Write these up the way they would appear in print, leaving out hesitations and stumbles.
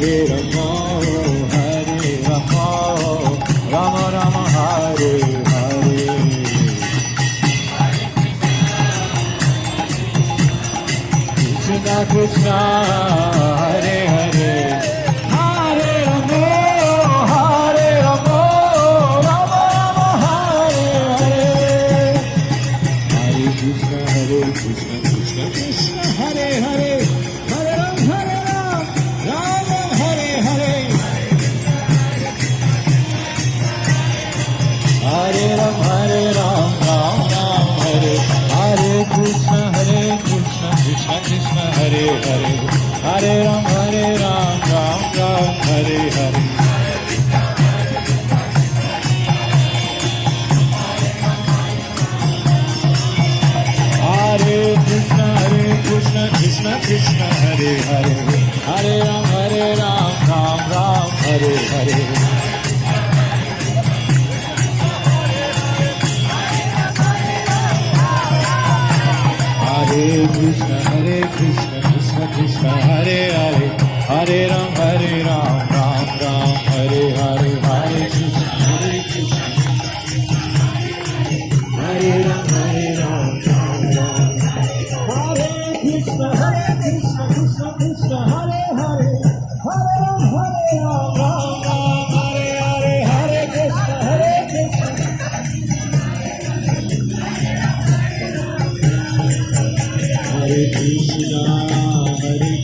Hare Rama, Hare Rama, Rama Rama, Hare Hare. Krishna Krishna, Hare Hare, Hare Rama, Hare Rama, Rama Rama, Hare Hare. Hare Krishna, Krishna Krishna, Hare Hare, Hare Ram, Ram Hare Hare. Hare Ram, Ram Ram Hare. Hare Krishna, Krishna Krishna, Hare Hare. Hare Ram, Ram Ram Hare Hare. Hare Krishna, Krishna Krishna, Hare Hare. Hare Ram, Ram Ram Hare Hare. Hare Krishna, Krishna Krishna, Hare Hare. Hare Ram, Ram Ram Hare Hare. Hare Krishna, Hare Ram, Ram Ram. Hare Krishna, Krishna Krishna, Hare Hare. Hare Ram, Ram Ram Hare Hare. Hare Krishna, Krishna. Hare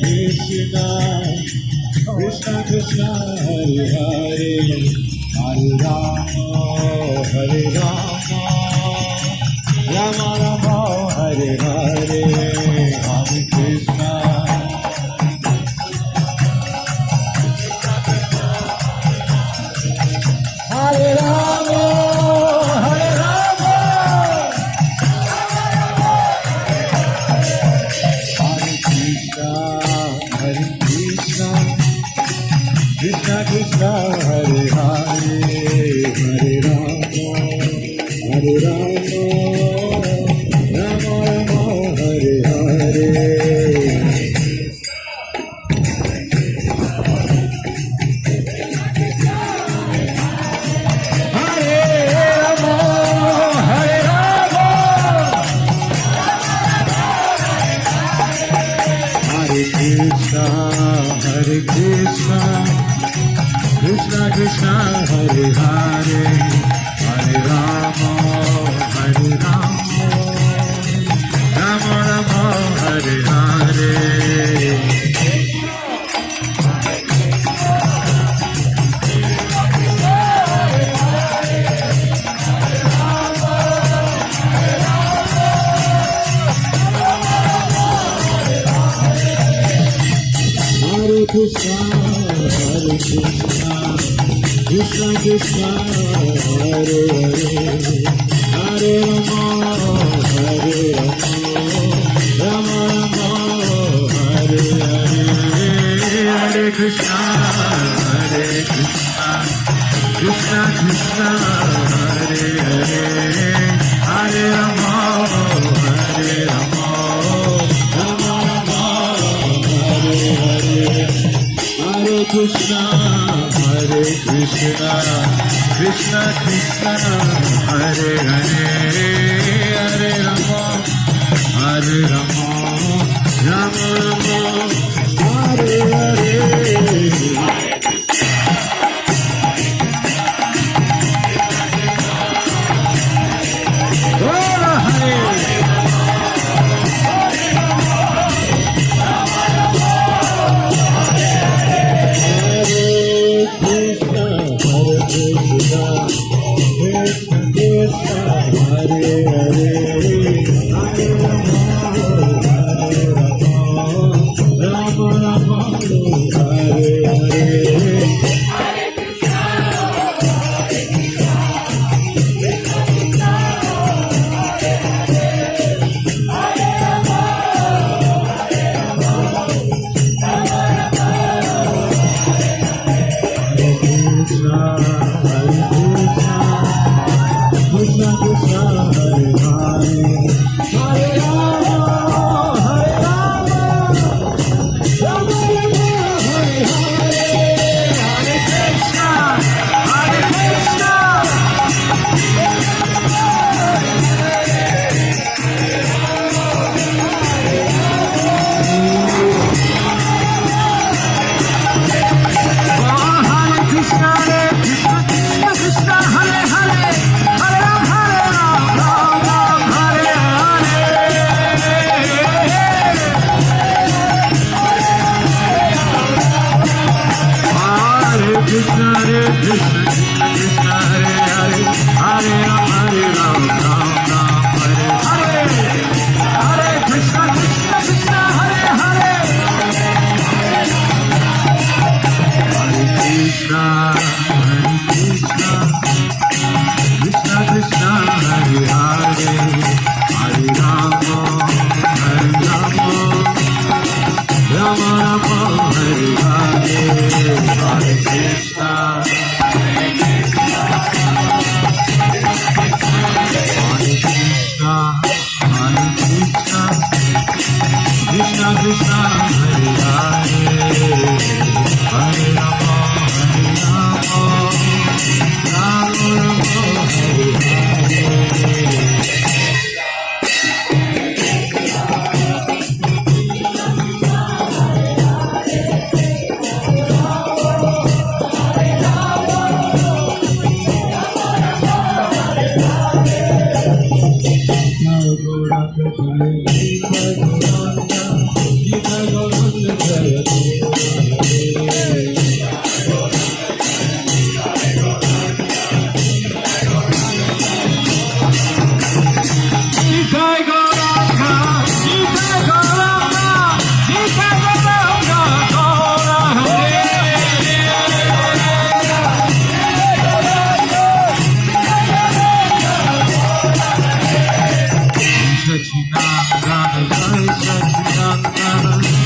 Krishna, Krishna Krishna, Hare Hare. Hare Rama, Hare Rama, Rama Rama, Hare Hare. Hare Krishna. Hare Rama, Hare Rama, Hare Krishna, Krishna Krishna, Hare Hare. Hare Rama, Hare Rama, Rama Rama, Hare Hare. Hare Krishna, Krishna Krishna, Hare Hare. Hare Rama, Hare Rama, Rama Rama, Hare Hare. Hare Krishna, Krishna Krishna, Hare Hare. Hare Rama, Hare Rama, Rama Rama, Hare Hare. Hare Krishna, Krishna Krishna, Hare Hare. Hare Rama, Hare Rama, Rama Rama, Hare Hare. Hare Krishna, Krishna Krishna, Hare Hare. Hare Rama, Rama Rama, Hare Hare. Hare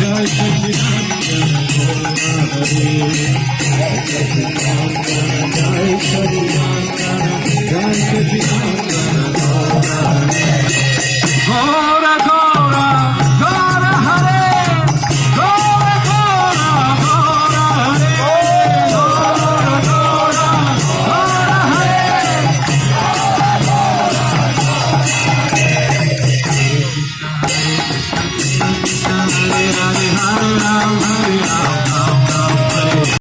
Jai Sachinandana, Jai Sachinandana,